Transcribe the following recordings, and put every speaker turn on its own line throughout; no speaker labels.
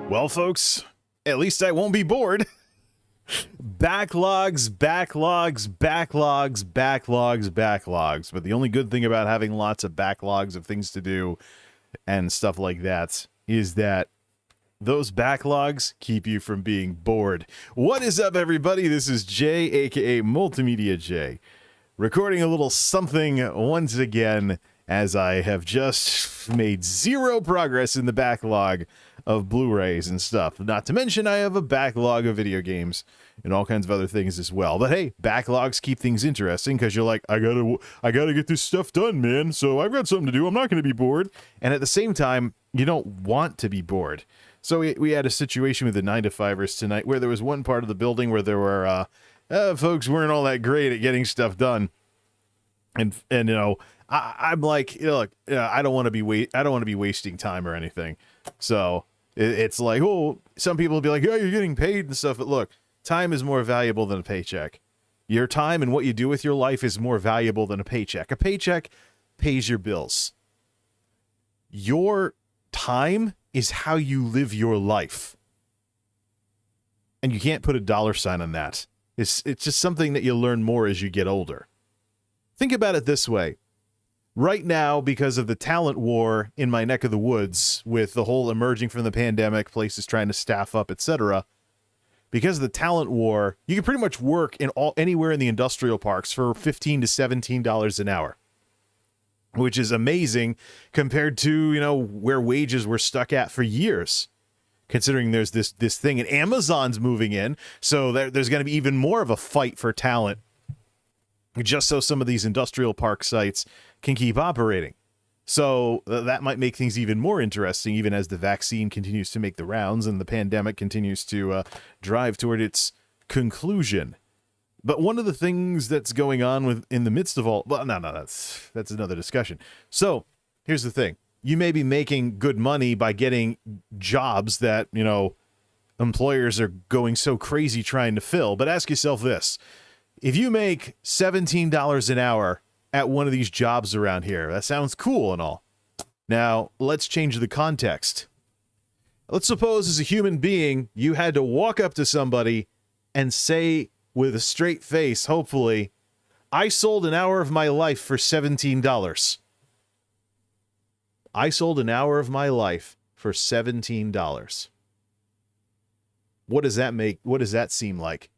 Well, folks, at least I won't be bored. Backlogs, backlogs, backlogs, backlogs, backlogs. But the only good thing about having lots of backlogs of things to do and stuff like that is that those backlogs keep you from being bored. What is up, everybody? This is Jay, aka MultimediaJay, recording a little something once again, as I have just made zero progress in the backlog of Blu Rays and stuff. Not to mention, I have a backlog of video games and all kinds of other things as well. But hey, backlogs keep things interesting because you're like, I gotta get this stuff done, man. So I've got something to do. I'm not going to be bored. And at the same time, you don't want to be bored. So we had a situation with the 9-to-5ers tonight where there was one part of the building where there were folks weren't all that great at getting stuff done. And you know, I'm like, you know, look, I don't want to be wasting time or anything. So it's like, oh, some people will be like, yeah, you're getting paid and stuff. But look, time is more valuable than a paycheck. Your time and what you do with your life is more valuable than a paycheck. A paycheck pays your bills. Your time is how you live your life. And you can't put a dollar sign on that. It's just something that you learn more as you get older. Think about it this way. Right now, because of the talent war in my neck of the woods, with the whole emerging from the pandemic, places trying to staff up, etc., because of the talent war, you can pretty much work anywhere in the industrial parks for $15 to $17 an hour, which is amazing compared to, you know, where wages were stuck at for years. Considering there's this thing, and Amazon's moving in, so there's going to be even more of a fight for talent, just so some of these industrial park sites can keep operating. So that might make things even more interesting, even as the vaccine continues to make the rounds and the pandemic continues to drive toward its conclusion. But one of the things that's going on in the midst of all, well, no, that's another discussion. So here's the thing. You may be making good money by getting jobs that, you know, employers are going so crazy trying to fill. But ask yourself this. If you make $17 an hour at one of these jobs around here, that sounds cool and all. Now, let's change the context. Let's suppose as a human being, you had to walk up to somebody and say with a straight face, hopefully, I sold an hour of my life for $17. I sold an hour of my life for $17. What does that make? What does that seem like?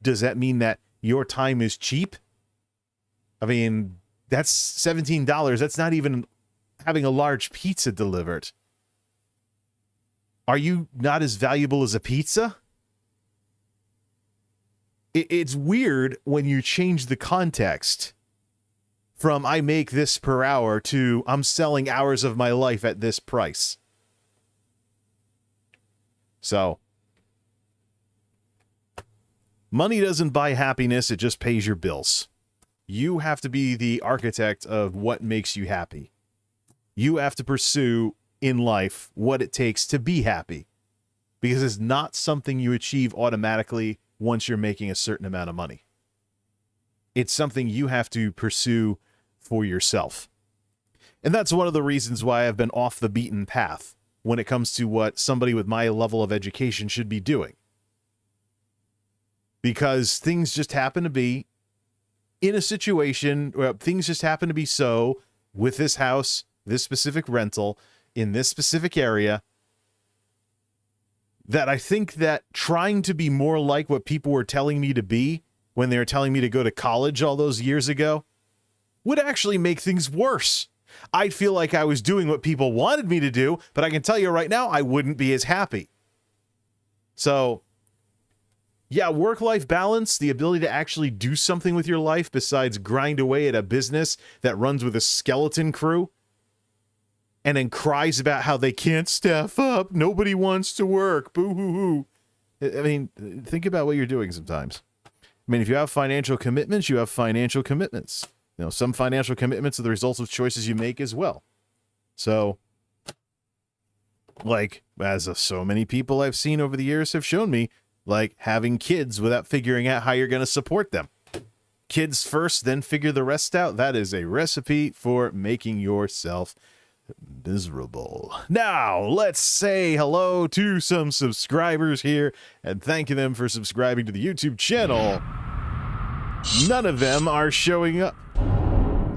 Does that mean that your time is cheap? I mean, that's $17. That's not even having a large pizza delivered. Are you not as valuable as a pizza? It's weird when you change the context from I make this per hour to I'm selling hours of my life at this price. So, money doesn't buy happiness, it just pays your bills. You have to be the architect of what makes you happy. You have to pursue in life what it takes to be happy. Because it's not something you achieve automatically once you're making a certain amount of money. It's something you have to pursue for yourself. And that's one of the reasons why I've been off the beaten path when it comes to what somebody with my level of education should be doing. Because things just happen to be in a situation where things just happen to be so with this house, this specific rental, in this specific area, that I think that trying to be more like what people were telling me to be when they were telling me to go to college all those years ago would actually make things worse. I'd feel like I was doing what people wanted me to do, but I can tell you right now, I wouldn't be as happy. So, yeah, work-life balance, the ability to actually do something with your life besides grind away at a business that runs with a skeleton crew and then cries about how they can't staff up, nobody wants to work, boo-hoo-hoo. I mean, think about what you're doing sometimes. I mean, if you have financial commitments, you have financial commitments. You know, some financial commitments are the result of choices you make as well. So, like, as so many people I've seen over the years have shown me, like having kids without figuring out how you're going to support them. Kids first, then figure the rest out. That is a recipe for making yourself miserable. Now, let's say hello to some subscribers here and thank them for subscribing to the YouTube channel. None of them are showing up.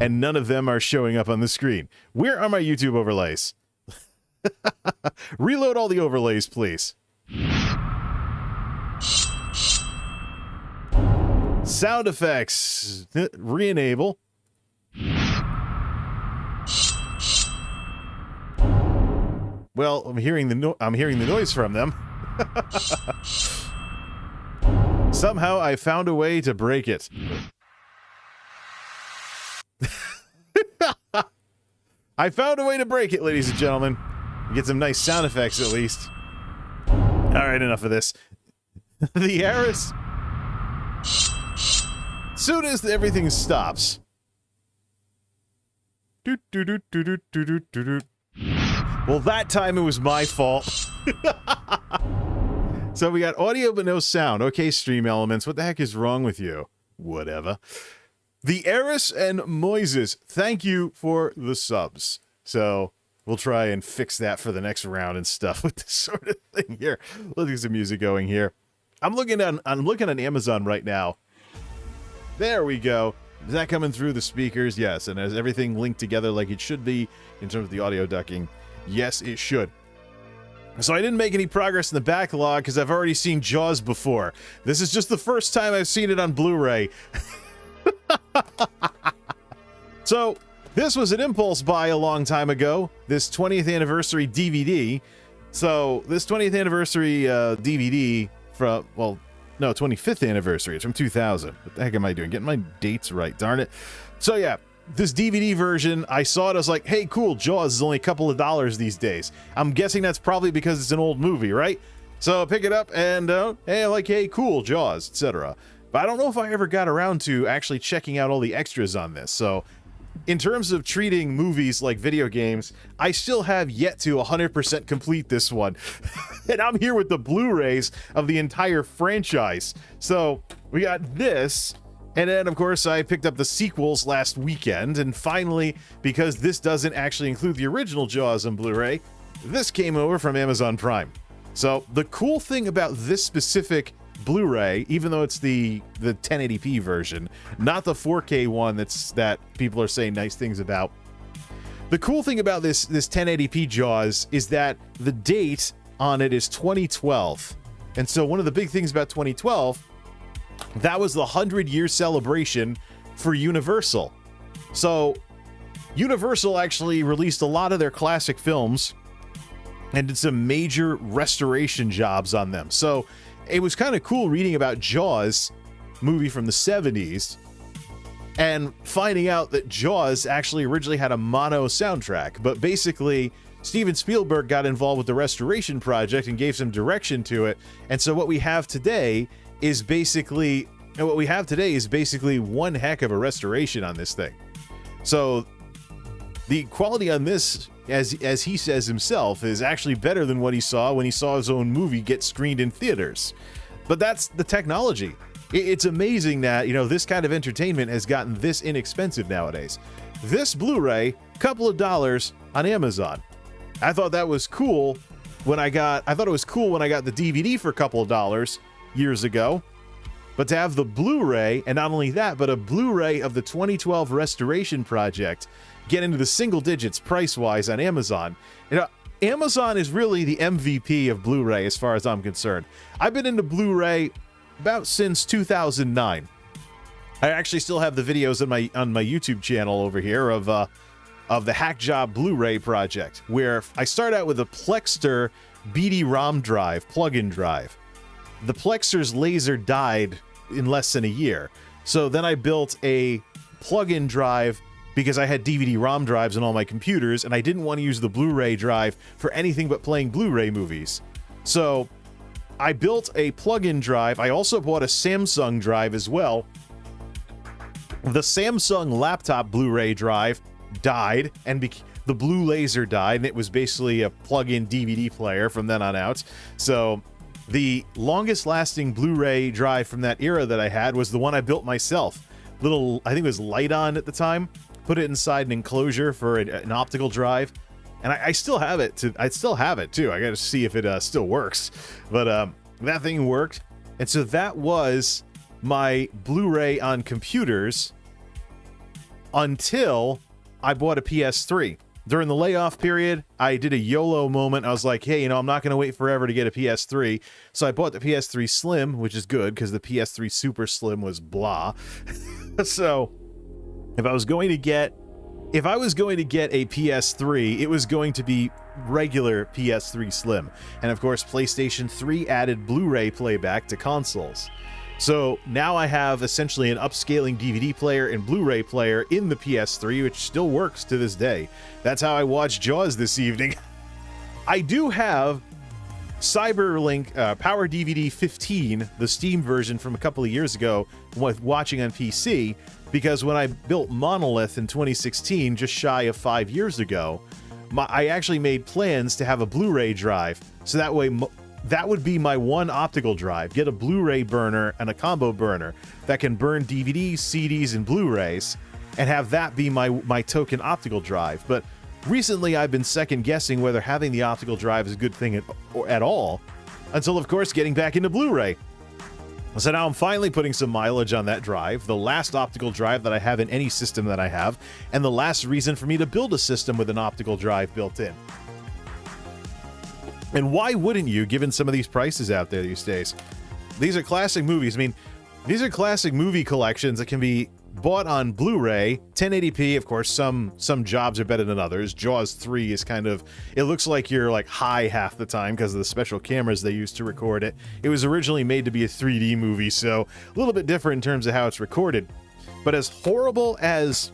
And none of them are showing up on the screen. Where are my YouTube overlays? Reload all the overlays, please. Sound effects. Re-enable. Well, I'm hearing the noise from them. Somehow I found a way to break it. I found a way to break it, ladies and gentlemen. Get some nice sound effects at least. All right, enough of this. The Aris. Soon as everything stops. Well, that time it was my fault. So we got audio but no sound. Okay, Stream Elements, what the heck is wrong with you? Whatever. The Eris and Moises, thank you for the subs. So we'll try and fix that for the next round and stuff with this sort of thing here. Let's get some music going here. I'm looking on Amazon right now. There we go. Is that coming through the speakers? Yes, and has everything linked together like it should be in terms of the audio ducking? Yes, it should. So I didn't make any progress in the backlog because I've already seen Jaws before. This is just the first time I've seen it on Blu Ray. So this was an impulse buy a long time ago, this 20th anniversary DVD. So this 20th anniversary DVD from, well, no, 25th anniversary. It's from 2000. What the heck am I doing? Getting my dates right, darn it. So yeah, this DVD version, I saw it, I was like, hey, cool, Jaws is only a couple of dollars these days. I'm guessing that's probably because it's an old movie, right? So I pick it up and, hey, like, hey, cool, Jaws, etc. But I don't know if I ever got around to actually checking out all the extras on this. So in terms of treating movies like video games, I still have yet to 100% complete this one. And I'm here with the Blu-rays of the entire franchise. So we got this, and then of course I picked up the sequels last weekend, and finally, because this doesn't actually include the original Jaws on Blu-ray, this came over from Amazon Prime. So the cool thing about this specific Blu-ray, even though it's the 1080p version, not the 4K one that people are saying nice things about. The cool thing about this 1080p Jaws is that the date on it is 2012. And so one of the big things about 2012, that was the 100-year celebration for Universal. So Universal actually released a lot of their classic films and did some major restoration jobs on them. So it was kind of cool reading about Jaws, movie from the 70s, and finding out that Jaws actually originally had a mono soundtrack. But basically, Steven Spielberg got involved with the restoration project and gave some direction to it. And so what we have today is basically one heck of a restoration on this thing. So the quality on this, as he says himself, is actually better than what he saw when he saw his own movie get screened in theaters. But that's the technology. It's amazing that, you know, this kind of entertainment has gotten this inexpensive nowadays. This Blu-ray, couple of dollars on Amazon. I thought that was cool when I thought it was cool when I got the DVD for a couple of dollars years ago. But to have the Blu-ray, and not only that, but a Blu-ray of the 2012 restoration project, get into the single digits price-wise on Amazon. You know, Amazon is really the MVP of Blu-ray as far as I'm concerned. I've been into Blu-ray about since 2009. I actually still have the videos on my YouTube channel over here of the Hack Job Blu-ray project, where I start out with a Plexter BD-ROM drive, plug-in drive. The Plexter's laser died in less than a year. So then I built a plug-in drive because I had DVD-ROM drives on all my computers, and I didn't want to use the Blu-ray drive for anything but playing Blu-ray movies. So I built a plug-in drive. I also bought a Samsung drive as well. The Samsung laptop Blu-ray drive died, and the blue laser died, and it was basically a plug-in DVD player from then on out. So the longest lasting Blu-ray drive from that era that I had was the one I built myself. I think it was Light On at the time. Put it inside an enclosure for an optical drive. and I still have it. I still have it too. I got to see if it still works. But that thing worked, and so that was my Blu-ray on computers until I bought a PS3. During the layoff period, I did a YOLO moment. I was like, hey, I'm not going to wait forever to get a PS3. So I bought the PS3 Slim, which is good because the PS3 Super Slim was blah. So if I was going to get a PS3, it was going to be regular PS3 Slim. And of course, PlayStation 3 added Blu-ray playback to consoles. So now I have essentially an upscaling DVD player and Blu-ray player in the PS3, which still works to this day. That's how I watched Jaws this evening. I do have Cyberlink Power DVD 15, the Steam version from a couple of years ago, with watching on PC, because when I built Monolith in 2016, just shy of 5 years ago, I actually made plans to have a Blu-ray drive, so that way that would be my one optical drive. Get a Blu-ray burner and a combo burner that can burn DVDs, CDs, and Blu-rays, and have that be my token optical drive. But recently I've been second guessing whether having the optical drive is a good thing at all, until of course getting back into Blu-ray. So now I'm finally putting some mileage on that drive, the last optical drive that I have in any system that I have, and the last reason for me to build a system with an optical drive built in. And why wouldn't you, given some of these prices out there these days? These are classic movies. I mean, these are classic movie collections that can be bought on Blu-ray, 1080p. Of course, some jobs are better than others. Jaws 3 is kind of, it looks like you're like high half the time because of the special cameras they used to record it. It was originally made to be a 3D movie, so a little bit different in terms of how it's recorded. But as horrible as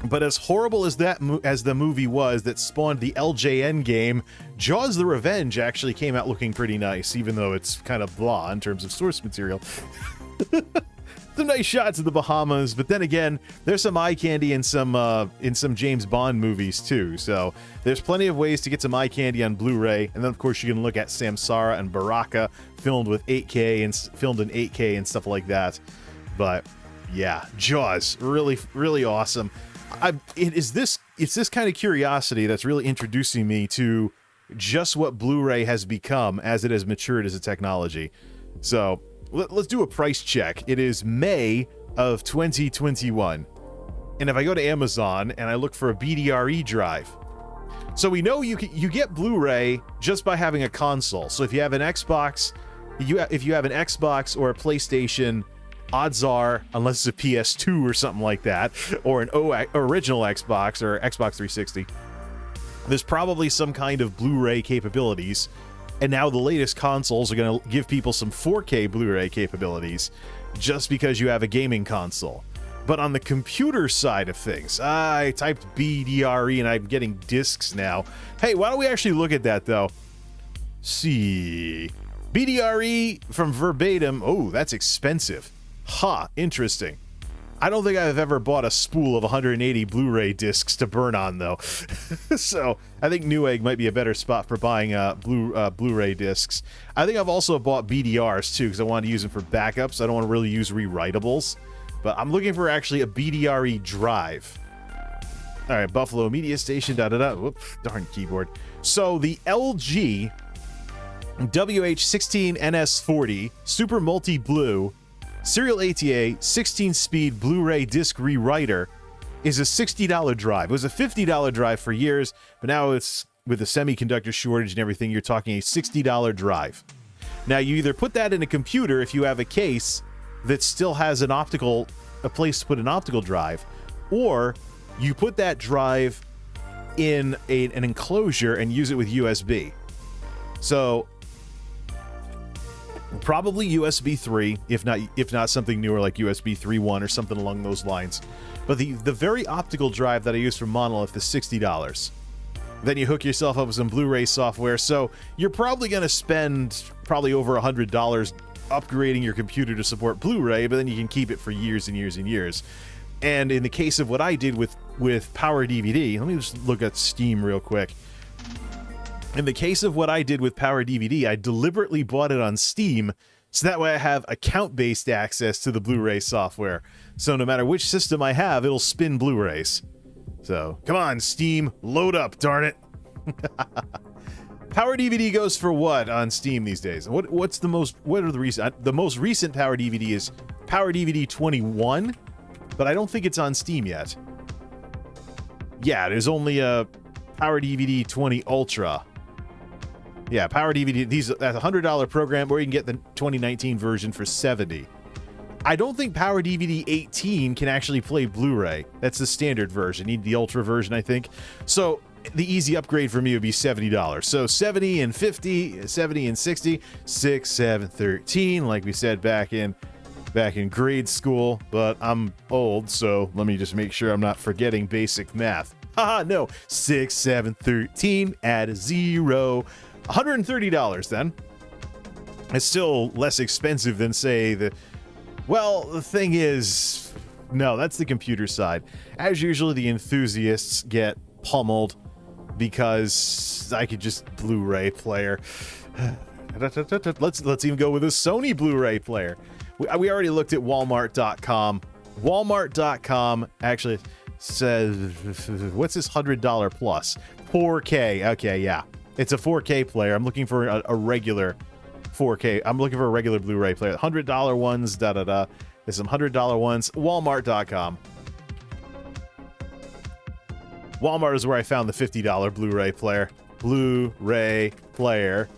the movie was that spawned the LJN game, Jaws the Revenge actually came out looking pretty nice, even though it's kind of blah in terms of source material. Some nice shots of the Bahamas, but then again, there's some eye candy in some James Bond movies too. So there's plenty of ways to get some eye candy on Blu-ray, and then of course you can look at Samsara and Baraka, filmed with 8K and filmed in 8K and stuff like that. But yeah, Jaws, really, really awesome. It's this kind of curiosity that's really introducing me to just what Blu-ray has become as it has matured as a technology. So let's do a price check. It is May of 2021. And if I go to Amazon and I look for a BDRE drive, so we know you get Blu-ray just by having a console. So if you have an Xbox, if you have an Xbox or a PlayStation, odds are, unless it's a PS2 or something like that, or an original Xbox or Xbox 360, there's probably some kind of Blu-ray capabilities. And now the latest consoles are going to give people some 4K Blu-ray capabilities just because you have a gaming console. But on the computer side of things, I typed BDRE and I'm getting discs now. Hey, why don't we actually look at that, though? See. BDRE from Verbatim. Oh, that's expensive. Ha, interesting. I don't think I've ever bought a spool of 180 Blu-ray discs to burn on, though. So I think Newegg might be a better spot for buying Blu-ray discs. I think I've also bought BDRs, too, because I want to use them for backups. I don't want to really use rewritables. But I'm looking for actually a BDRE drive. All right, Buffalo Media Station, da-da-da. Whoops, darn keyboard. So the LG WH16NS40 Super Multi Blue Serial ATA 16-speed Blu-ray disc rewriter is a $60 drive. It was a $50 drive for years, but now it's, with the semiconductor shortage and everything, you're talking a $60 drive. Now, you either put that in a computer if you have a case that still has a place to put an optical drive, or you put that drive in an enclosure and use it with USB. So probably USB 3, if not something newer like USB 3.1 or something along those lines. But the very optical drive that I use from Monolith is $60. Then you hook yourself up with some Blu-ray software, so you're probably going to spend over $100 upgrading your computer to support Blu-ray, but then you can keep it for years and years and years. And in the case of what I did with Power DVD, let me just look at Steam real quick. In the case of what I did with Power DVD, I deliberately bought it on Steam, so that way I have account-based access to the Blu-ray software. So no matter which system I have, it'll spin Blu-rays. So, come on, Steam, load up, darn it. Power DVD goes for what on Steam these days? What are the most recent Power DVD is Power DVD 21, but I don't think it's on Steam yet. Yeah, there's only a Power DVD 20 Ultra. Yeah, Power DVD, that's a $100 program, or you can get the 2019 version for $70. I don't think Power DVD 18 can actually play Blu-ray. That's the standard version. You need the Ultra version, I think. So the easy upgrade for me would be $70. So 70 and 50, 70 and 60, 6, 7, 13, like we said back in grade school, but I'm old, so let me just make sure I'm not forgetting basic math. Haha, no. 6, 7, 13, add a 0. $130 then. It's still less expensive than, say, the thing is, no, that's the computer side. As usual, the enthusiasts get pummeled because I could just Blu-ray player. Let's even go with a Sony Blu-ray player. We already looked at Walmart.com. Walmart.com actually says, what's this $100 plus? 4K. Okay, yeah. It's a 4K player. I'm looking for a regular 4K. I'm looking for a regular Blu-ray player. $100 ones, da-da-da. There's some $100 ones. Walmart.com. Walmart is where I found the $50 Blu-ray player. Blu-ray player.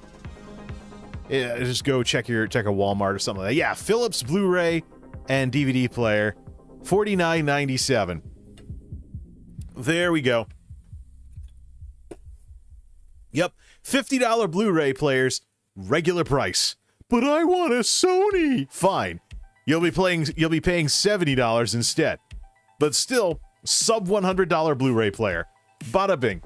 Yeah, just go check a Walmart or something like that. Yeah, Philips Blu-ray and DVD player. $49.97. There we go. Yep, $50 Blu-ray players, regular price. But I want a Sony. Fine. You'll be paying $70 instead. But still, sub $100 Blu-ray player. Bada bing.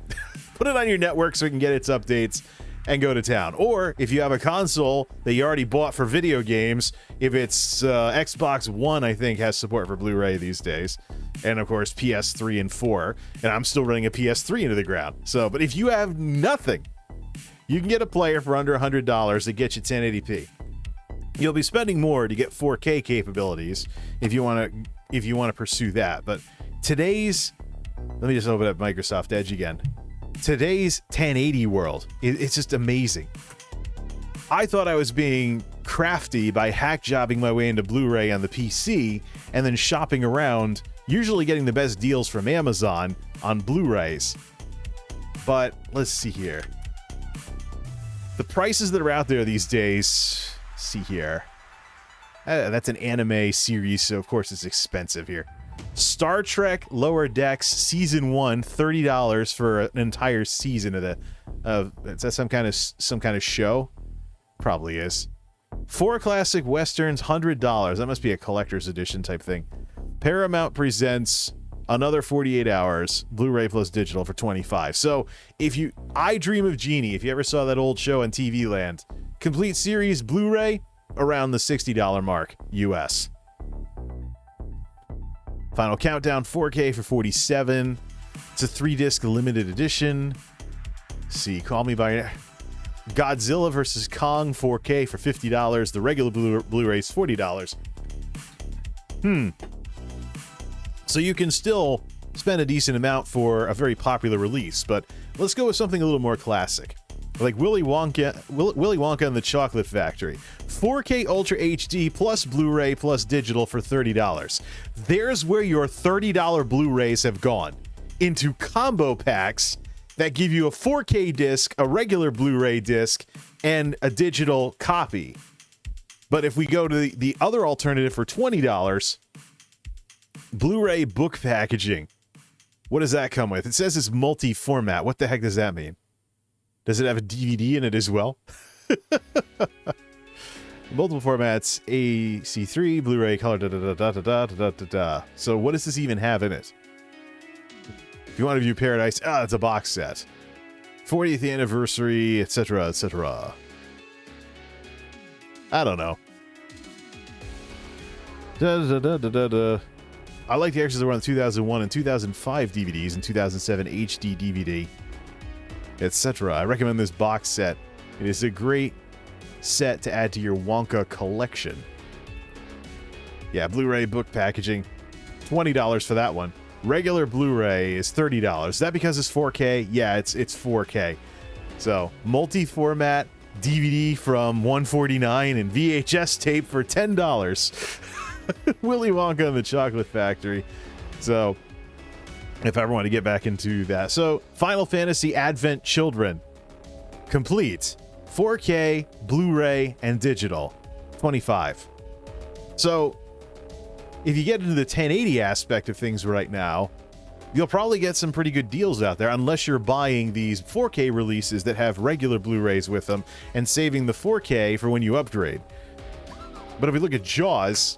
Put it on your network so it can get its updates and go to town. Or if you have a console that you already bought for video games, if it's Xbox One, I think, has support for Blu-ray these days. And of course, PS3 and 4. And I'm still running a PS3 into the ground. So, but if you have nothing, you can get a player for under $100 that gets you 1080p. You'll be spending more to get 4K capabilities if you want to pursue that. But today's, let me just open up Microsoft Edge again. Today's 1080 world, it's just amazing. I thought I was being crafty by hack jobbing my way into Blu-ray on the PC and then shopping around, usually getting the best deals from Amazon on Blu-rays. But let's see here. The prices that are out there these days, see here. That's an anime series, so of course it's expensive here. Star Trek Lower Decks Season 1, $30 for an entire season of is that some kind of show? Probably is. 4 classic westerns, $100. That must be a collector's edition type thing. Paramount presents another 48 hours, Blu-ray plus digital for $25. So I Dream of Jeannie, if you ever saw that old show on TV Land, complete series Blu-ray around the $60 mark, US. Final Countdown 4K for $47. It's a 3-disc limited edition. Let's see, Call Me By Godzilla vs. Kong 4K for $50. The regular Blu-ray is $40. So you can still spend a decent amount for a very popular release, but let's go with something a little more classic. Like Willy Wonka and the Chocolate Factory. 4K Ultra HD plus Blu-ray plus digital for $30. There's where your $30 Blu-rays have gone. Into combo packs that give you a 4K disc, a regular Blu-ray disc, and a digital copy. But if we go to the other alternative for $20, Blu-ray book packaging. What does that come with? It says it's multi-format. What the heck does that mean? Does it have a DVD in it as well? Multiple formats, AC3, Blu-ray, color, da-da-da-da-da-da-da-da-da. So what does this even have in it? If you want to view Paradise, it's a box set. 40th anniversary, etc., etc. I don't know. Da-da-da-da-da-da. I like the extras that were on the 2001 and 2005 DVDs and 2007 HD DVD, etc. I recommend this box set. It is a great set to add to your Wonka collection. Yeah, Blu-ray book packaging. $20 for that one. Regular Blu-ray is $30. Is that because it's 4K? Yeah, it's 4K. So, multi-format DVD from $149 and VHS tape for $10. Willy Wonka and the Chocolate Factory. So, if I ever want to get back into that. So, Final Fantasy Advent Children. Complete. 4K, Blu-ray, and digital. $25. So, if you get into the 1080 aspect of things right now, you'll probably get some pretty good deals out there, unless you're buying these 4K releases that have regular Blu-rays with them and saving the 4K for when you upgrade. But if we look at Jaws,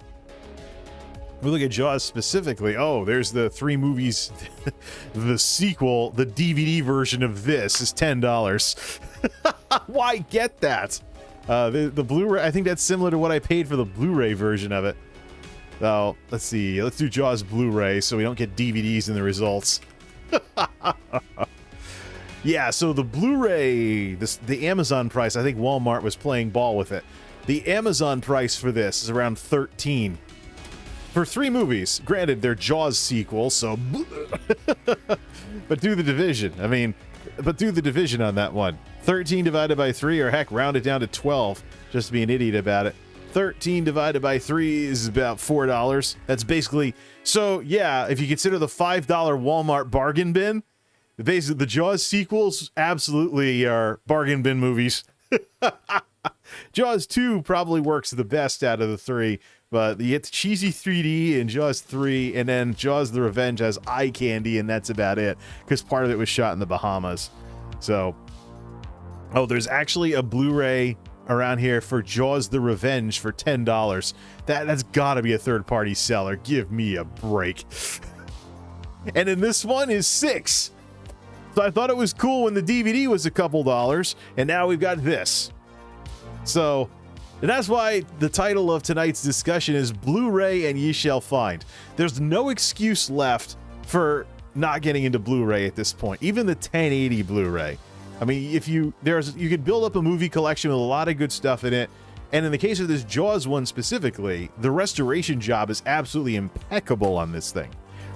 specifically, oh, there's the 3 movies, the sequel, the DVD version of this is $10. Why get that? The Blu-ray, I think that's similar to what I paid for the Blu-ray version of it. So, let's see. Let's do Jaws Blu-ray so we don't get DVDs in the results. Yeah, so the Blu-ray, the Amazon price, I think Walmart was playing ball with it. The Amazon price for this is around $13. For 3 movies. Granted, they're Jaws sequels, so... but do the division. But do the division on that one. 13 divided by 3, or heck, round it down to 12, just to be an idiot about it. 13 divided by 3 is about $4. That's basically... So, yeah, if you consider the $5 Walmart bargain bin, basically the Jaws sequels absolutely are bargain bin movies. Jaws 2 probably works the best out of the 3, but you get the cheesy 3D in Jaws 3, and then Jaws the Revenge has eye candy, and that's about it, because part of it was shot in the Bahamas. So, oh, there's actually a Blu-ray around here for Jaws the Revenge for $10. That's gotta be a third-party seller. Give me a break. And then this one is $6. So I thought it was cool when the DVD was a couple dollars, and now we've got this. So, and that's why the title of tonight's discussion is Blu-ray and Ye Shall Find. There's no excuse left for not getting into Blu-ray at this point. Even the 1080 Blu-ray. I mean, if you could build up a movie collection with a lot of good stuff in it, and in the case of this Jaws one specifically, the restoration job is absolutely impeccable on this thing.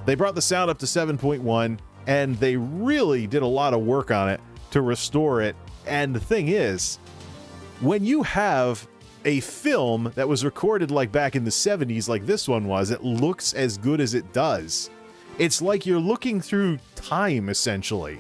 They brought the sound up to 7.1, and they really did a lot of work on it to restore it. And the thing is, when you have a film that was recorded like back in the 70s, like this one was, it looks as good as it does. It's like you're looking through time, essentially.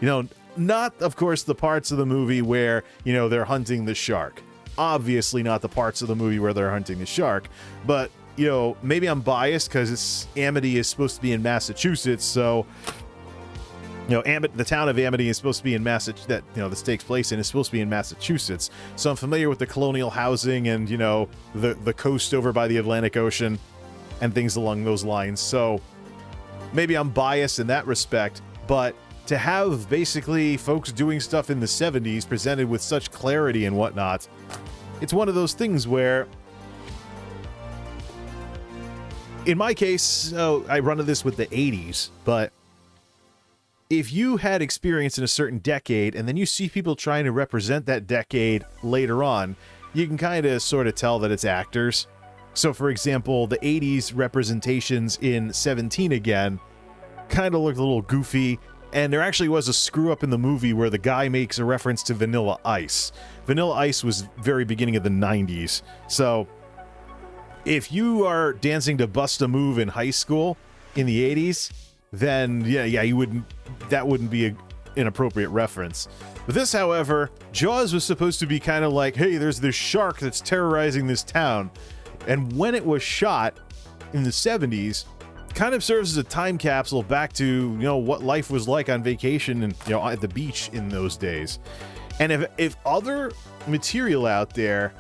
You know, not, of course, the parts of the movie where, you know, they're hunting the shark. Obviously not the parts of the movie where they're hunting the shark. But, you know, maybe I'm biased because Amity is supposed to be in Massachusetts, so... You know, the town of Amity is supposed to be in Massachusetts, that, you know, this takes place in, is supposed to be in Massachusetts. So I'm familiar with the colonial housing and, you know, the coast over by the Atlantic Ocean and things along those lines. So maybe I'm biased in that respect, but to have basically folks doing stuff in the 70s presented with such clarity and whatnot, it's one of those things where, in my case, I run into this with the 80s, but if you had experience in a certain decade and then you see people trying to represent that decade later on, you can kind of sort of tell that it's actors. So, for example, the 80s representations in 17 again kind of looked a little goofy, and there actually was a screw-up in the movie where the guy makes a reference to Vanilla Ice. Vanilla Ice was very beginning of the 90s. So, if you are dancing to Bust a Move in high school in the 80s, then yeah, that wouldn't be an inappropriate reference. But this, however, Jaws was supposed to be kind of like, hey, there's this shark that's terrorizing this town. And when it was shot in the 70s, kind of serves as a time capsule back to, you know, what life was like on vacation and, you know, at the beach in those days. And if other material out there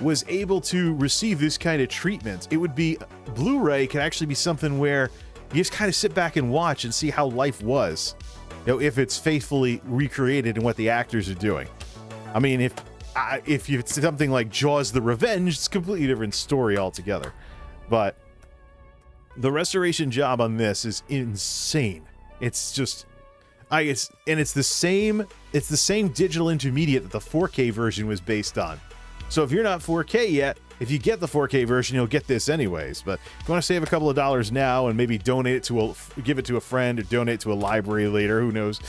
was able to receive this kind of treatment, it would be, Blu-ray could actually be something where you just kind of sit back and watch and see how life was, you know, if it's faithfully recreated and what the actors are doing. I mean, if it's something like Jaws the Revenge, it's a completely different story altogether. But the restoration job on this is insane. It's just, it's the same digital intermediate that the 4K version was based on. So if you're not 4K yet, if you get the 4K version, you'll get this anyways. But if you want to save a couple of dollars now and maybe donate it to give it to a friend or donate to a library later, who knows?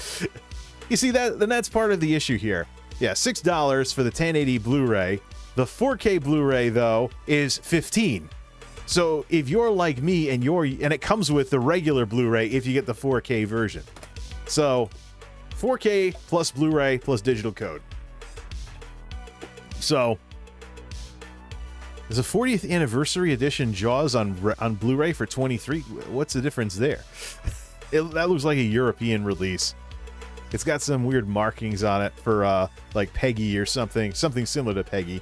You see that? Then that's part of the issue here. Yeah, $6 for the 1080 Blu-ray. The 4K Blu-ray though is $15. So if you're like me and it comes with the regular Blu-ray if you get the 4K version. So 4K plus Blu-ray plus digital code. So there's a 40th anniversary edition Jaws on Blu-ray for $23. What's the difference there? That looks like a European release. It's got some weird markings on it for like Peggy or something similar to Peggy.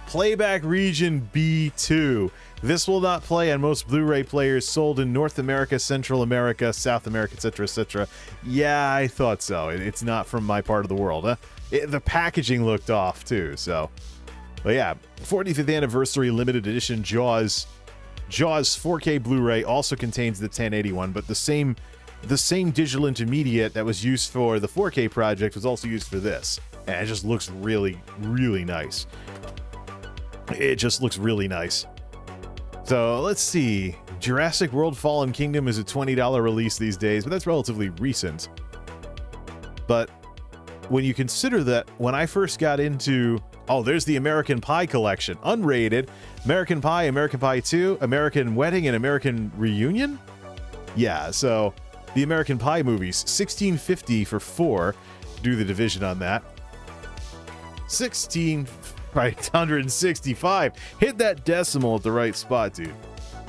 Playback region B2. This will not play on most Blu-ray players sold in North America, Central America, South America, etc., etc. Yeah, I thought so. It's not from my part of the world. Huh? The packaging looked off too. So, but yeah, 45th anniversary limited edition Jaws 4K Blu-ray also contains the 1080 one, but the same digital intermediate that was used for the 4K project was also used for this, and it just looks really, really nice. It just looks really nice. So let's see. Jurassic World Fallen Kingdom is a $20 release these days, but that's relatively recent. But when you consider that when I first got into... Oh, there's the American Pie collection. Unrated. American Pie, American Pie 2, American Wedding, and American Reunion? Yeah, so the American Pie movies. $16.50 for 4. Do the division on that. 165. Hit that decimal at the right spot, dude.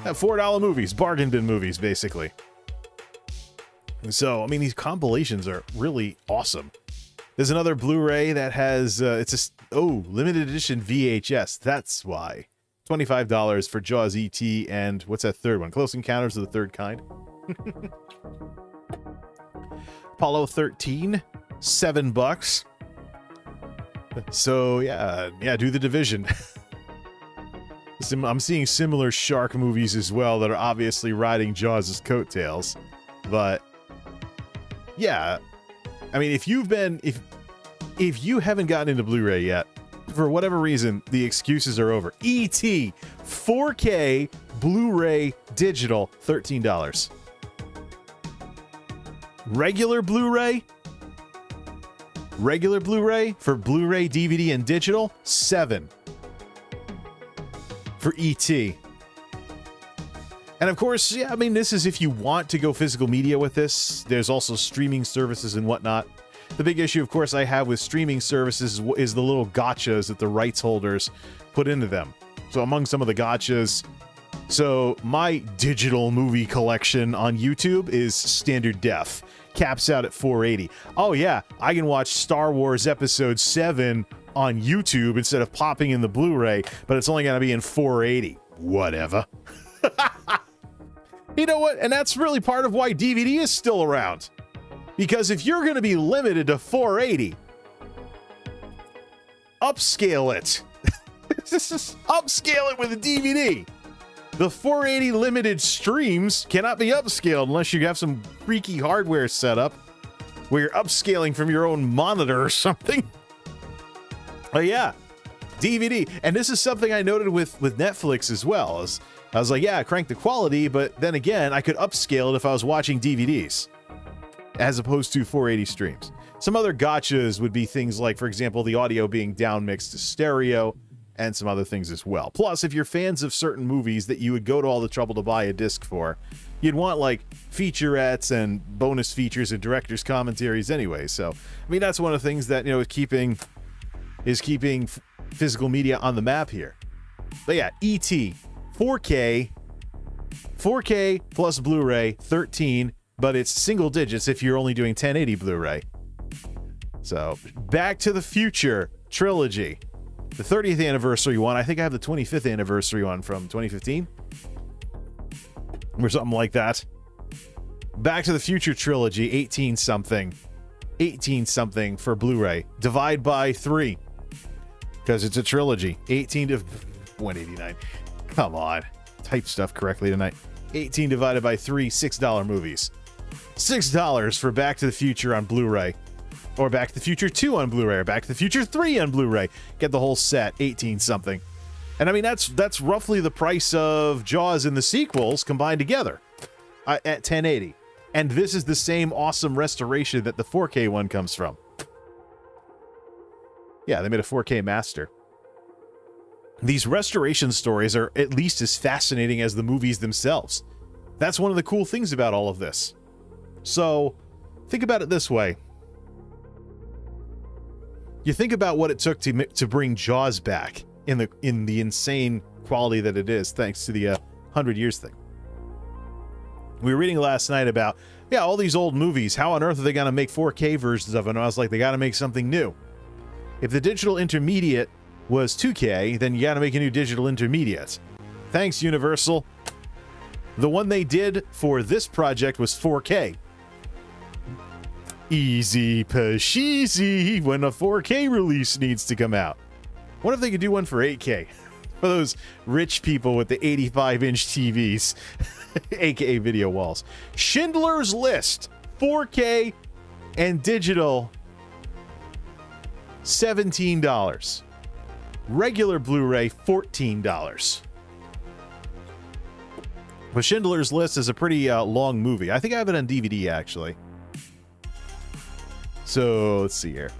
That $4 movies, bargain bin movies, basically. So, I mean, these compilations are really awesome. There's another Blu-ray that has, limited edition VHS. That's why. $25 for Jaws E.T. and what's that third one? Close Encounters of the Third Kind. Apollo 13, $7. So yeah, do the division. I'm seeing similar shark movies as well that are obviously riding Jaws' coattails, but yeah, I mean, if you haven't gotten into Blu-ray yet, for whatever reason, the excuses are over. E.T. 4K Blu-ray digital, $13. Regular Blu-ray for Blu-ray, DVD, and digital, $7 for E.T. And of course, yeah, I mean, this is if you want to go physical media with this. There's also streaming services and whatnot. The big issue, of course, I have with streaming services is the little gotchas that the rights holders put into them. So among some of the gotchas, so my digital movie collection on YouTube is standard def. Caps out at 480. Oh yeah, I can watch Star Wars Episode 7 on YouTube instead of popping in the Blu-ray, but it's only going to be in 480. Whatever. You know what? And that's really part of why DVD is still around. Because if you're going to be limited to 480, upscale it. Upscale it with a DVD. The 480 limited streams cannot be upscaled unless you have some freaky hardware setup where you're upscaling from your own monitor or something. Oh yeah, DVD. And this is something I noted with Netflix as well. I was like, yeah, crank the quality, but then again, I could upscale it if I was watching DVDs as opposed to 480 streams. Some other gotchas would be things like, for example, the audio being downmixed to stereo, and some other things as well. Plus, if you're fans of certain movies that you would go to all the trouble to buy a disc for, you'd want like featurettes and bonus features and director's commentaries anyway. So, I mean, that's one of the things that, is keeping physical media on the map here. But yeah, E.T. 4K plus Blu-ray, 13, but it's single digits if you're only doing 1080 Blu-ray. So, Back to the Future trilogy. The 30th anniversary one. I think I have the 25th anniversary one from 2015. Or something like that. Back to the Future trilogy, 18-something. 18-something for Blu-ray. Divide by 3. Because it's a trilogy. 18 to 189. Come on. Type stuff correctly tonight. 18 divided by 3, $6 movies. $6 for Back to the Future on Blu-ray. Or Back to the Future 2 on Blu-ray, or Back to the Future 3 on Blu-ray. Get the whole set, 18-something. And I mean, that's roughly the price of Jaws and the sequels combined together at 1080. And this is the same awesome restoration that the 4K one comes from. Yeah, they made a 4K master. These restoration stories are at least as fascinating as the movies themselves. That's one of the cool things about all of this. So, think about it this way. You think about what it took to bring Jaws back in the insane quality that it is, thanks to the 100 Years thing. We were reading last night about, yeah, all these old movies. How on earth are they going to make 4K versions of it? And I was like, they got to make something new. If the digital intermediate was 2K, then you got to make a new digital intermediate. Thanks, Universal. The one they did for this project was 4K. Easy peasy when a 4K release needs to come out. What if they could do one for 8K? For those rich people with the 85-inch TVs, aka video walls. Schindler's List, 4K and digital, $17. Regular Blu-ray, $14. But Schindler's List is a pretty long movie. I think I have it on DVD, actually. So, let's see here.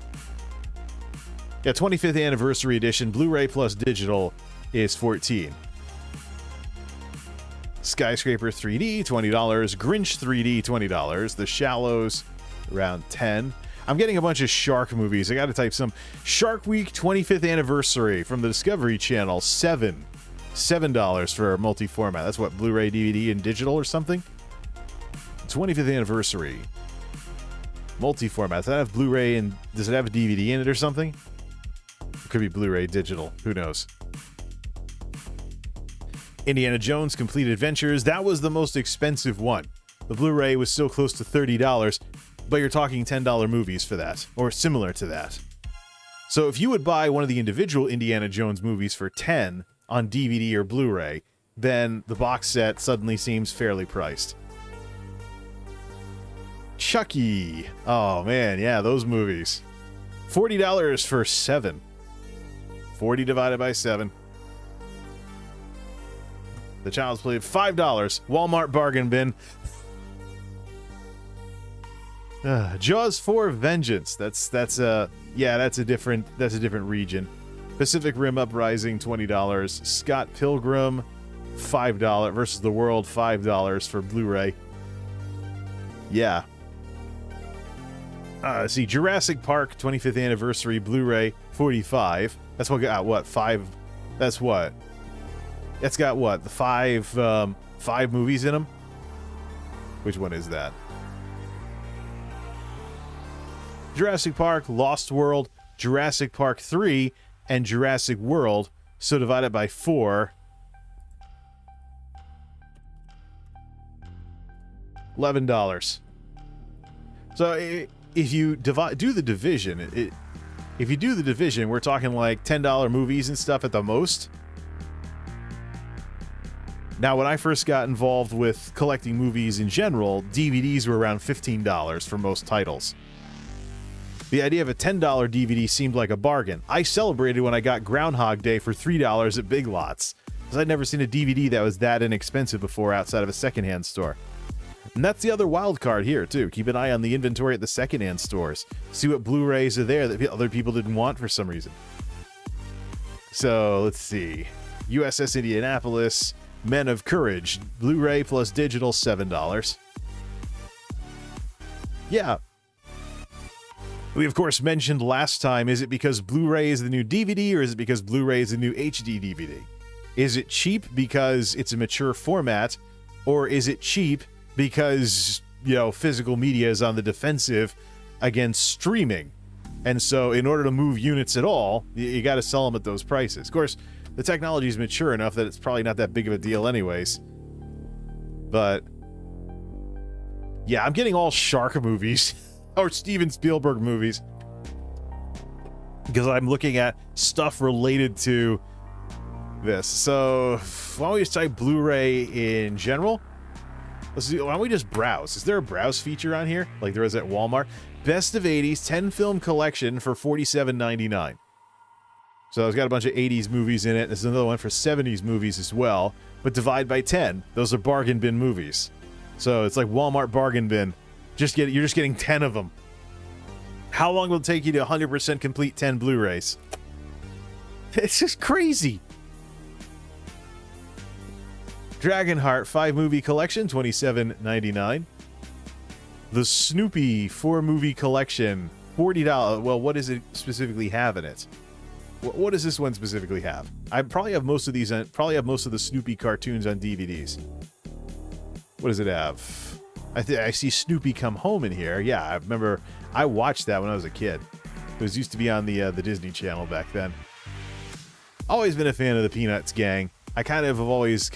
Yeah, 25th anniversary edition, Blu-ray plus digital is $14. Skyscraper 3D, $20. Grinch 3D, $20. The Shallows, around $10. I'm getting a bunch of shark movies. I gotta type some. Shark Week 25th anniversary from the Discovery Channel, $7 for multi-format. That's what, Blu-ray, DVD, and digital or something? 25th anniversary. Multi-format. Does that have Blu-ray and does it have a DVD in it or something? It could be Blu-ray, digital. Who knows? Indiana Jones Complete Adventures. That was the most expensive one. The Blu-ray was still close to $30, but you're talking $10 movies for that, or similar to that. So if you would buy one of the individual Indiana Jones movies for $10 on DVD or Blu-ray, then the box set suddenly seems fairly priced. Chucky. Oh man, yeah, those movies. $40 for 7. 40 divided by 7. The Child's Play, $5. Walmart bargain bin. Jaws 4 Vengeance. That's a different region. Pacific Rim Uprising, $20. Scott Pilgrim, $5 versus the World, $5 for Blu-ray. Yeah. See, Jurassic Park 25th anniversary Blu-ray, $45. That's what got what? 5. That's what? It's got what? The five movies in them? Which one is that? Jurassic Park, Lost World, Jurassic Park 3, and Jurassic World. So divided by 4. $11. So if you do the division, we're talking like $10 movies and stuff at the most. Now, when I first got involved with collecting movies in general, DVDs were around $15 for most titles. The idea of a $10 DVD seemed like a bargain. I celebrated when I got Groundhog Day for $3 at Big Lots, because I'd never seen a DVD that was that inexpensive before outside of a secondhand store. And that's the other wild card here, too. Keep an eye on the inventory at the secondhand stores. See what Blu-rays are there that other people didn't want for some reason. So, let's see. USS Indianapolis, Men of Courage, Blu-ray plus digital, $7. Yeah. We, of course, mentioned last time, is it because Blu-ray is the new DVD, or is it because Blu-ray is the new HD DVD? Is it cheap because it's a mature format, or is it cheap because, physical media is on the defensive against streaming? And so in order to move units at all, you got to sell them at those prices. Of course, the technology is mature enough that it's probably not that big of a deal anyways. But yeah, I'm getting all shark movies or Steven Spielberg movies because I'm looking at stuff related to this. So why don't we just type Blu-ray in general? Let's see, why don't we just browse? Is there a browse feature on here like there is at Walmart? Best of 80s 10 film collection for $47.99. So it's got a bunch of 80s movies in it. There's another one for 70s movies as well. But divide by 10. Those are bargain bin movies. So it's like Walmart bargain bin. You're just getting 10 of them. How long will it take you to 100% complete 10 Blu-rays? It's just crazy. Dragonheart 5-movie collection, $27.99. The Snoopy 4-movie collection, $40. Well, what does it specifically have in it? What does this one specifically have? I probably have most of these. Probably have most of the Snoopy cartoons on DVDs. What does it have? I see Snoopy Come Home in here. Yeah, I remember I watched that when I was a kid. It was used to be on the Disney Channel back then. Always been a fan of the Peanuts gang. I have always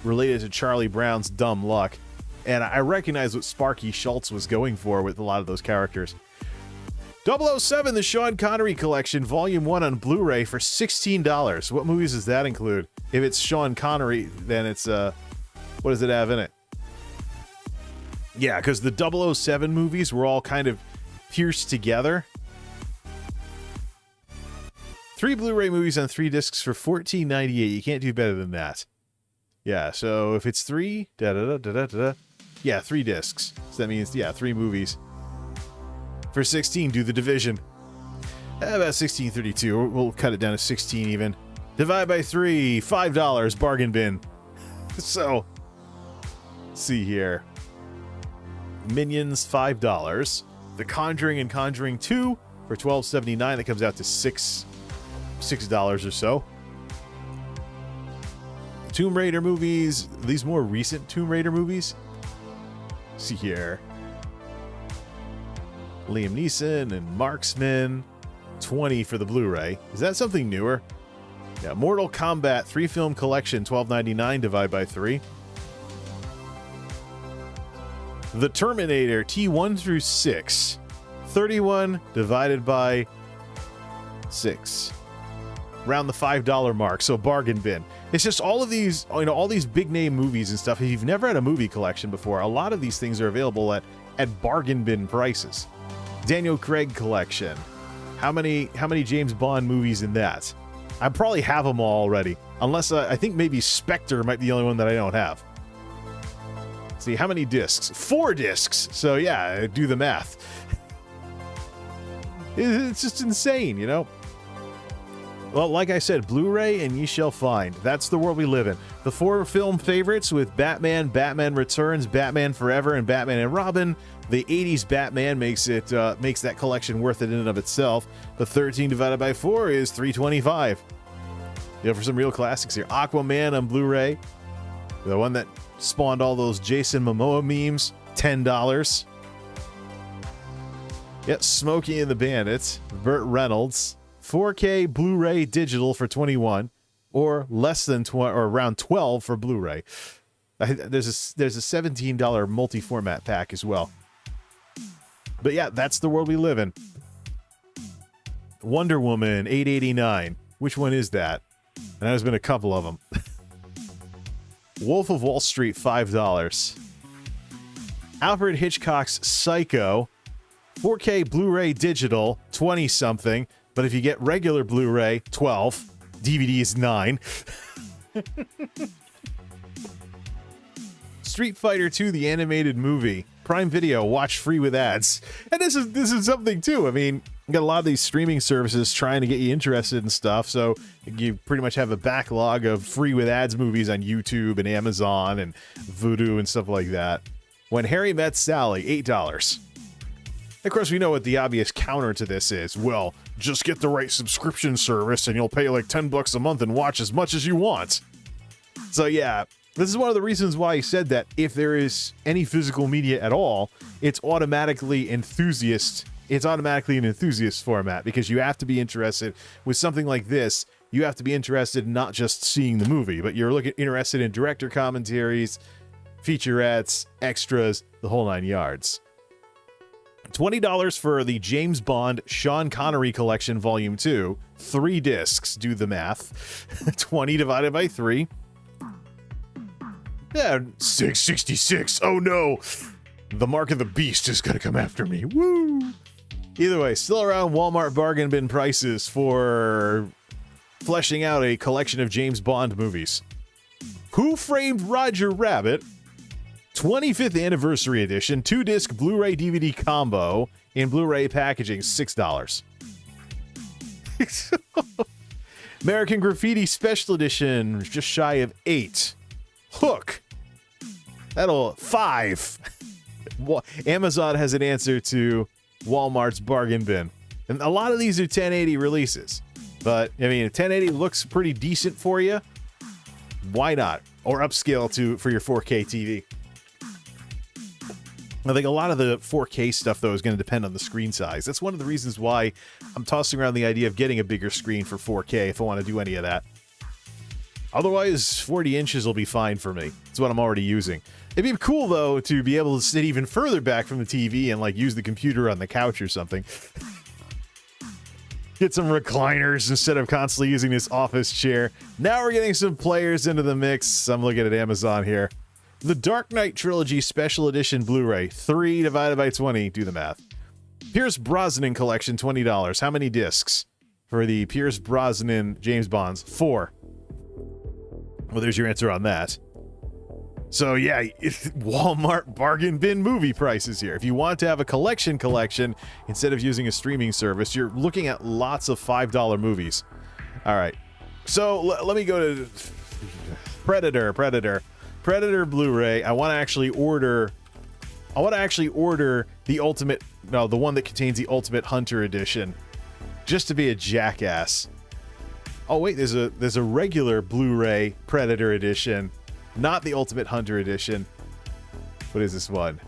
related to Charlie Brown's dumb luck, and I recognize what Sparky Schultz was going for with a lot of those characters. 007, the Sean Connery collection, Volume 1 on Blu-ray for $16. What movies does that include? If it's Sean Connery, then it's, what does it have in it? Yeah, because the 007 movies were all kind of pierced together. 3 Blu-ray movies on 3 discs for $14.98. You can't do better than that. Yeah, so if it's 3, yeah, 3 discs. So that means, yeah, 3 movies. For 16, do the division. About 16.32. We'll cut it down to 16 even. Divide by 3, $5, bargain bin. So, let's see here. Minions, $5. The Conjuring and Conjuring 2 for $12.79. That comes out to $6 or so. Tomb Raider movies. These more recent Tomb Raider movies. Let's see here. Liam Neeson and Marksman, $20 for the Blu-ray. Is that something newer? Yeah, Mortal Kombat 3-film collection, $12.99, divide by 3. The Terminator T1 through 6, 31 divided by 6. Around the $5 mark, so bargain bin. It's just all of these, all these big name movies and stuff. If you've never had a movie collection before, a lot of these things are available at bargain bin prices. Daniel Craig collection. How many James Bond movies in that? I probably have them all already. Unless I think maybe Spectre might be the only one that I don't have. See, how many discs? 4 discs. So yeah, do the math. It's just insane, you know? Well, like I said, Blu-ray and ye shall find. That's the world we live in. The 4 film favorites with Batman, Batman Returns, Batman Forever, and Batman and Robin. The 80s Batman makes that collection worth it in and of itself. The 13 divided by 4 is $3.25. You know, for some real classics here. Aquaman on Blu-ray. The one that spawned all those Jason Momoa memes, $10. Yep, Smokey and the Bandits, Burt Reynolds. 4K Blu-ray digital for $21, or less than or around $12 for Blu-ray. There's a $17 multi-format pack as well. But yeah, that's the world we live in. Wonder Woman, $8.89. Which one is that? And there's been a couple of them. Wolf of Wall Street, $5. Alfred Hitchcock's Psycho, 4K Blu-ray digital, 20-something. But if you get regular Blu-ray, $12. DVD is $9. Street Fighter 2, the animated movie. Prime Video, watch free with ads. And this is something too. I mean, you got a lot of these streaming services trying to get you interested in stuff, so you pretty much have a backlog of free with ads movies on YouTube and Amazon and Vudu and stuff like that. When Harry Met Sally, $8. Of course, we know what the obvious counter to this is. Well, just get the right subscription service and you'll pay like $10 a month and watch as much as you want. So yeah, this is one of the reasons why I said that if there is any physical media at all, it's automatically an enthusiast format, because you have to be interested with something like this. You have to be interested in not just seeing the movie, but you're interested in director commentaries, featurettes, extras, the whole 9 yards. $20 for the James Bond Sean Connery Collection Volume 2. 3 discs, do the math. 20 divided by 3. Yeah, 666. Oh no! The mark of the beast is gonna come after me. Woo! Either way, still around Walmart bargain bin prices for fleshing out a collection of James Bond movies. Who Framed Roger Rabbit? 25th Anniversary Edition, 2-disc Blu-ray DVD combo in Blu-ray packaging, $6. American Graffiti Special Edition, just shy of $8. Hook. That'll $5. Amazon has an answer to Walmart's bargain bin. And a lot of these are 1080 releases. But, I mean, 1080 looks pretty decent for you. Why not? Or upscale for your 4K TV. I think a lot of the 4K stuff, though, is going to depend on the screen size. That's one of the reasons why I'm tossing around the idea of getting a bigger screen for 4K if I want to do any of that. Otherwise, 40 inches will be fine for me. It's what I'm already using. It'd be cool, though, to be able to sit even further back from the TV and, like, use the computer on the couch or something. Get some recliners instead of constantly using this office chair. Now we're getting some players into the mix. I'm looking at Amazon here. The Dark Knight Trilogy Special Edition Blu-ray, 3 divided by 20, do the math. Pierce Brosnan Collection, $20. How many discs for the Pierce Brosnan James Bonds? 4. Well, there's your answer on that. So yeah, Walmart bargain bin movie prices here. If you want to have a collection instead of using a streaming service, you're looking at lots of $5 movies. All right, so let me go to Predator Blu-ray. I want to actually order the ultimate, no, the one that contains the Ultimate Hunter Edition, just to be a jackass. Oh wait, there's a regular Blu-ray Predator Edition, not the Ultimate Hunter Edition. What is this one?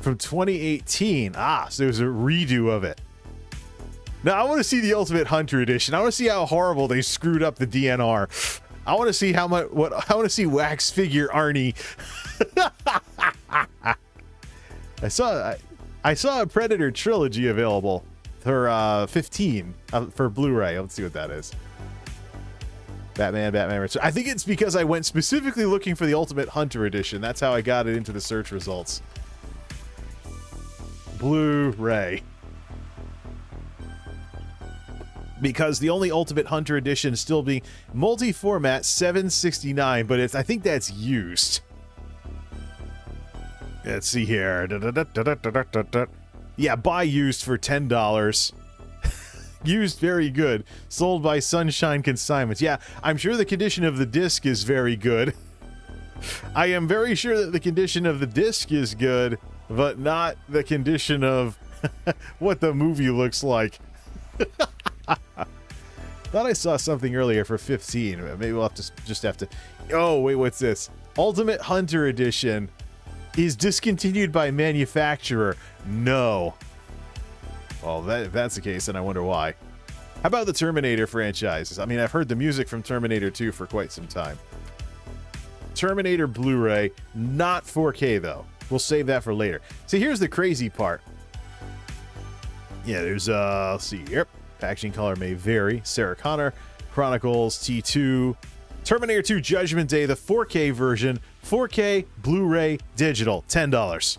From 2018. So there's a redo of it. Now I want to see the Ultimate Hunter Edition. I want to see how horrible they screwed up the DNR. I want to see I want to see wax figure Arnie. I saw a Predator trilogy available for 15 for Blu-ray. Let's see what that is. Batman. I think it's because I went specifically looking for the Ultimate Hunter Edition. That's how I got it into the search results. Blu-ray. Because the only Ultimate Hunter Edition is still being multi-format, $7.69, but I think that's used. Let's see here. Yeah, buy used for $10. Used, very good. Sold by Sunshine Consignments. Yeah, I'm sure the condition of the disc is very good. I am very sure that the condition of the disc is good, but not the condition of what the movie looks like. Thought I saw something earlier for 15. Maybe we'll have to. Oh wait, what's this? Ultimate Hunter Edition is discontinued by manufacturer. No. Well, if that's the case, then I wonder why. How about the Terminator franchise? I mean, I've heard the music from Terminator 2 for quite some time. Terminator Blu-ray, not 4K though. We'll save that for later. See, here's the crazy part. Yeah, there's let's see here. Packaging color may vary. Sarah Connor, Chronicles, T2, Terminator 2 Judgment Day, the 4K version, 4K Blu-ray digital, $10.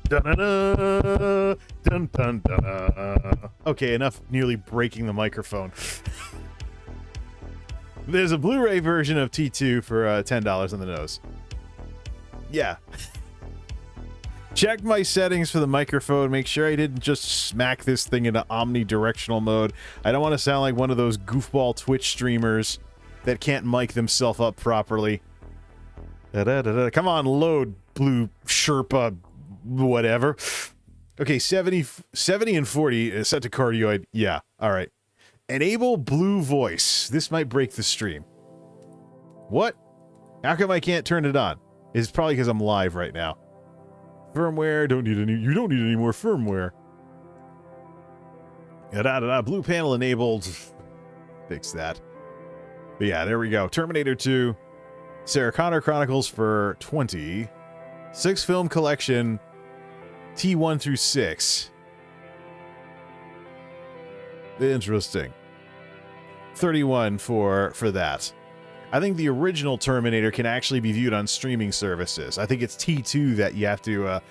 Dun-dun-dun, dun-dun-dun. Okay, enough nearly breaking the microphone. There's a Blu-ray version of T2 for $10 on the nose. Yeah. Check my settings for the microphone. Make sure I didn't just smack this thing into omnidirectional mode. I don't want to sound like one of those goofball Twitch streamers that can't mic themselves up properly. Come on, load, Blue Sherpa, whatever. Okay, 70 and 40 is set to cardioid. Yeah, all right. Enable blue voice. This might break the stream. What? How come I can't turn it on? It's probably because I'm live right now. Firmware, you don't need any more firmware. Blue panel enabled. Fix that. But yeah, there we go. Terminator 2. Sarah Connor Chronicles for 20. 6 film collection. T1 through 6. Interesting. 31 for that. I think the original Terminator can actually be viewed on streaming services. I think it's T2 that you have to...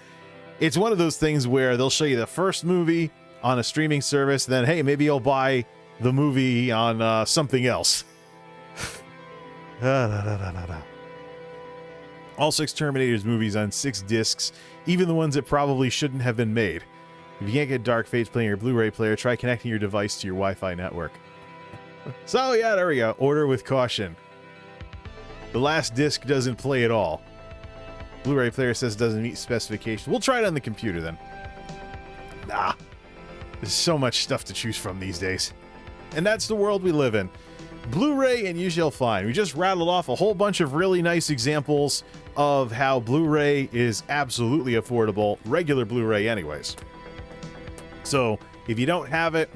it's one of those things where they'll show you the first movie on a streaming service, then, hey, maybe you'll buy the movie on something else. All 6 Terminators movies on 6 discs, even the ones that probably shouldn't have been made. If you can't get Dark Fates playing your Blu Ray player, try connecting your device to your Wi-Fi network. So, yeah, there we go. Order with caution. The last disc doesn't play at all. Blu Ray player says it doesn't meet specifications. We'll try it on the computer then. Nah. There's so much stuff to choose from these days. And that's the world we live in. Blu-ray and you shall find. We just rattled off a whole bunch of really nice examples of how Blu-ray is absolutely affordable. Regular Blu-ray anyways. So, if you don't have it,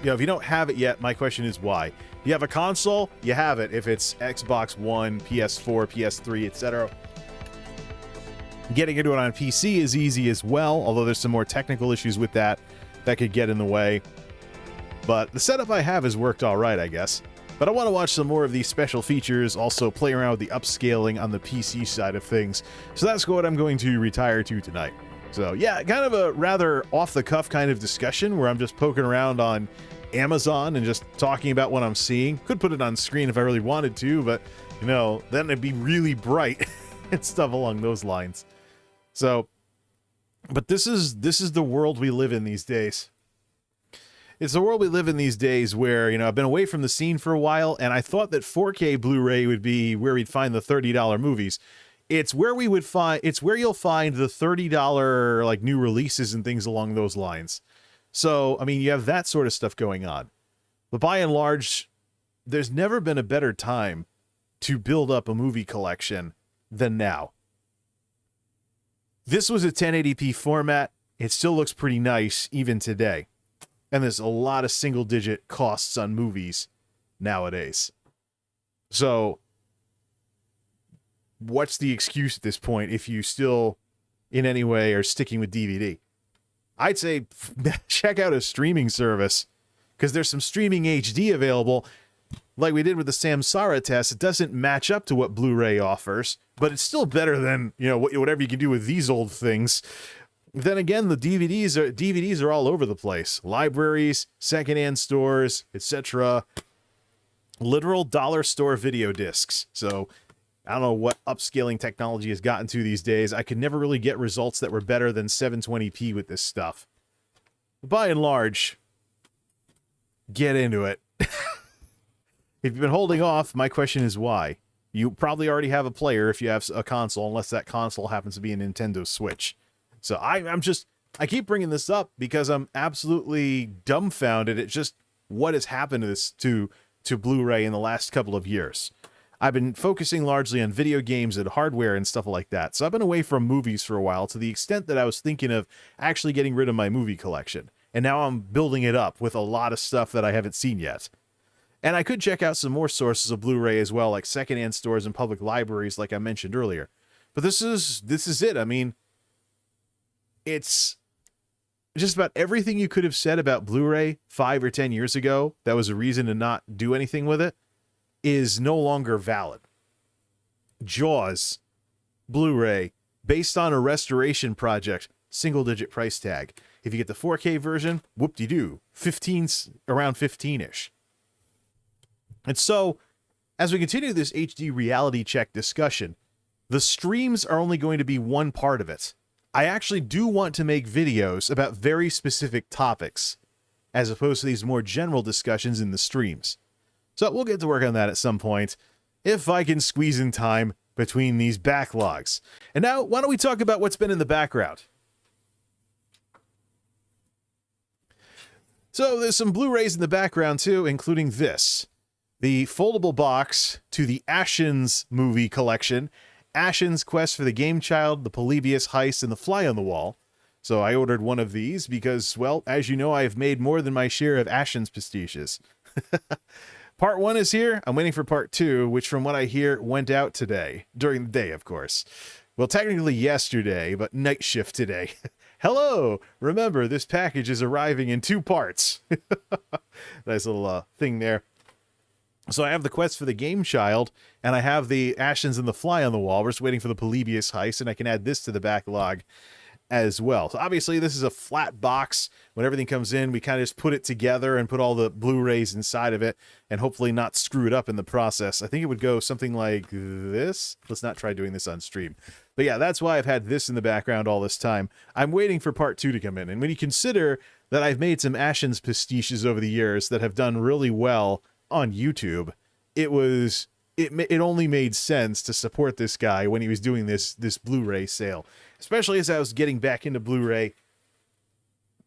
if you don't have it yet, my question is why? If you have a console, you have it. If it's Xbox One, PS4, PS3, etc. Getting into it on PC is easy as well, although there's some more technical issues with that could get in the way. But the setup I have has worked all right, I guess. But I want to watch some more of these special features, also play around with the upscaling on the PC side of things. So that's what I'm going to retire to tonight. So yeah, kind of a rather off-the-cuff kind of discussion where I'm just poking around on Amazon and just talking about what I'm seeing. Could put it on screen if I really wanted to, but, you know, then it'd be really bright and stuff along those lines. So, but this is the world we live in these days. It's the world we live in these days where, you know, I've been away from the scene for a while, and I thought that 4K Blu-ray would be where we'd find the $30 movies. It's where you'll find the $30 like new releases and things along those lines. So, I mean, you have that sort of stuff going on. But by and large, there's never been a better time to build up a movie collection than now. This was a 1080p format. It still looks pretty nice even today. And there's a lot of single-digit costs on movies nowadays. So, what's the excuse at this point if you still, in any way, are sticking with DVD? I'd say check out a streaming service, because there's some streaming HD available. Like we did with the Samsara test, it doesn't match up to what Blu-ray offers, but it's still better than, you know, whatever you can do with these old things. Then again, the DVDs are all over the place. Libraries, secondhand stores, etc. Literal dollar store video discs. So, I don't know what upscaling technology has gotten to these days. I could never really get results that were better than 720p with this stuff. By and large, get into it. If you've been holding off, my question is why? You probably already have a player if you have a console, unless that console happens to be a Nintendo Switch. So I keep bringing this up because I'm absolutely dumbfounded at just what has happened to this to Blu-ray in the last couple of years. I've been focusing largely on video games and hardware and stuff like that. So I've been away from movies for a while, to the extent that I was thinking of actually getting rid of my movie collection. And now I'm building it up with a lot of stuff that I haven't seen yet. And I could check out some more sources of Blu-ray as well, like secondhand stores and public libraries, like I mentioned earlier. But this is it. I mean, it's just about everything you could have said about Blu-ray 5 or 10 years ago that was a reason to not do anything with it is no longer valid. Jaws, Blu-ray, based on a restoration project, single-digit price tag. If you get the 4K version, whoop-de-doo, around 15-ish. And so, as we continue this HD reality check discussion, the streams are only going to be one part of it. I actually do want to make videos about very specific topics, as opposed to these more general discussions in the streams. So we'll get to work on that at some point, if I can squeeze in time between these backlogs. And now, why don't we talk about what's been in the background? So there's some Blu-rays in the background too, including this. The foldable box to the Ashen's movie collection. Ashen's Quest for the Game Child, the Polybius Heist, and the Fly on the Wall. So I ordered one of these because, well, as you know, I have made more than my share of Ashen's pastiches. Part 1 is here. I'm waiting for part 2, which from what I hear went out today. During the day, of course. Well, technically yesterday, but night shift today. Hello! Remember, this package is arriving in 2 parts. Nice little thing there. So I have the quest for the Game Child, and I have the Ashes and the Fly on the wall. We're just waiting for the Polybius heist, and I can add this to the backlog as well. So obviously this is a flat box. When everything comes in, we kind of just put it together and put all the Blu-rays inside of it, and hopefully not screw it up in the process. I think it would go something like this. Let's not try doing this on stream. But yeah, that's why I've had this in the background all this time. I'm waiting for part 2 to come in. And when you consider that I've made some Ashen's pastiches over the years that have done really well on YouTube, it only made sense to support this guy when he was doing this Blu-ray sale, especially as I was getting back into Blu-ray,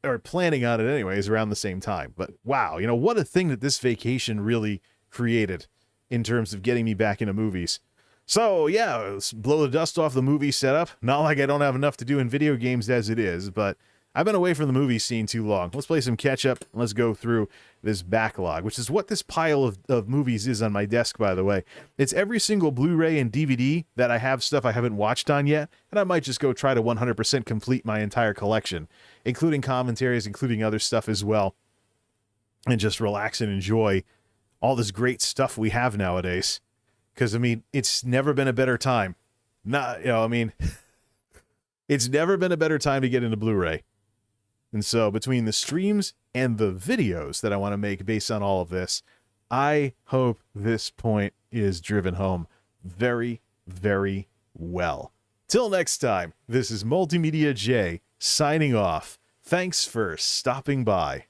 or planning on it anyways, around the same time. But wow, you know, what a thing that this vacation really created in terms of getting me back into movies. So yeah, let's blow the dust off the movie setup. Not like I don't have enough to do in video games as it is, but I've been away from the movie scene too long. Let's play some catch up. Let's go through this backlog, which is what this pile of movies is on my desk, by the way. It's every single Blu-ray and DVD that I have stuff I haven't watched on yet, and I might just go try to 100% complete my entire collection, including commentaries, including other stuff as well, and just relax and enjoy all this great stuff we have nowadays. Because, I mean, it's never been a better time. It's never been a better time to get into Blu-ray. And so between the streams and the videos that I want to make based on all of this, I hope this point is driven home very, very well. Till next time, this is MultimediaJay signing off. Thanks for stopping by.